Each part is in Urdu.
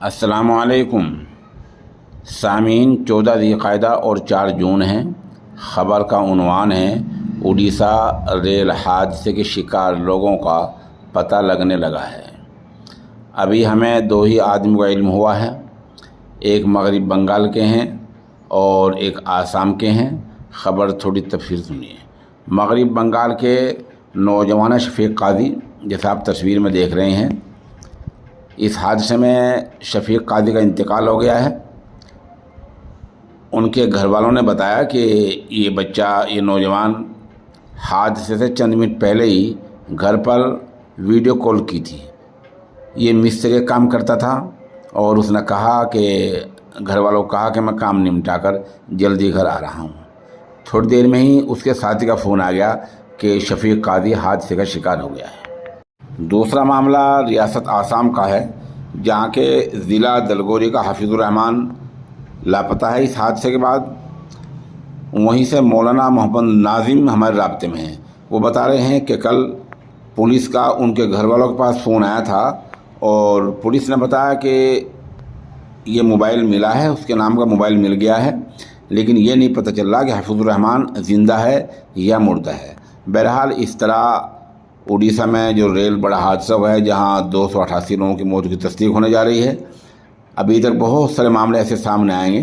السلام علیکم سامعین، 14 ذی القعدہ اور 4 جون ہیں۔ خبر کا عنوان ہے اڈیشہ ریل حادثے کے شکار لوگوں کا پتہ لگنے لگا ہے۔ ابھی ہمیں 2 ہی آدمی کا علم ہوا ہے، ایک مغرب بنگال کے ہیں اور ایک آسام کے ہیں۔ خبر تھوڑی تفصیل سنیے۔ مغرب بنگال کے نوجوان شفیق قاضی، جیسا آپ تصویر میں دیکھ رہے ہیں، اس حادثے میں شفیق قاضی کا انتقال ہو گیا ہے۔ ان کے گھر والوں نے بتایا کہ یہ نوجوان حادثے سے چند منٹ پہلے ہی گھر پر ویڈیو کال کی تھی۔ یہ مستری کا کام کرتا تھا اور اس نے کہا کہ گھر والوں کو کہا کہ میں کام نمٹا کر جلدی گھر آ رہا ہوں۔ تھوڑی دیر میں ہی اس کے ساتھی کا فون آ گیا کہ شفیق قاضی حادثے کا شکار ہو گیا ہے۔ دوسرا معاملہ ریاست آسام کا ہے، جہاں کے ضلع دلگوری کا حفیظ الرحمان لاپتہ ہے اس حادثے کے بعد۔ وہیں سے مولانا محمد ناظم ہمارے رابطے میں ہیں۔ وہ بتا رہے ہیں کہ کل پولیس کا ان کے گھر والوں کے پاس فون آیا تھا اور پولیس نے بتایا کہ یہ موبائل ملا ہے، اس کے نام کا موبائل مل گیا ہے، لیکن یہ نہیں پتہ چل رہا کہ حفیظ الرحمان زندہ ہے یا مردہ ہے۔ بہرحال اس طرح اڈیشہ میں جو ریل بڑا حادثہ ہوا ہے، جہاں 288 لوگوں کی موت کی تصدیق ہونے جا رہی ہے، ابھی تک بہت سارے معاملے ایسے سامنے آئیں گے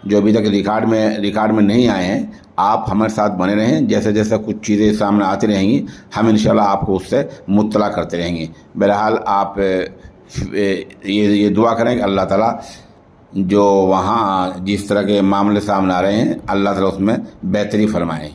جو ابھی تک ریکارڈ میں نہیں آئے ہیں۔ آپ ہمارے ساتھ بنے رہیں، جیسے جیسے کچھ چیزیں سامنے آتی رہیں گی ہم انشاءاللہ آپ کو اس سے مطلع کرتے رہیں گے۔ بہرحال آپ یہ دعا کریں کہ اللہ تعالیٰ جو وہاں جس طرح کے معاملے سامنے آ رہے ہیں، اللہ تعالیٰ اس میں بہتری فرمائیں۔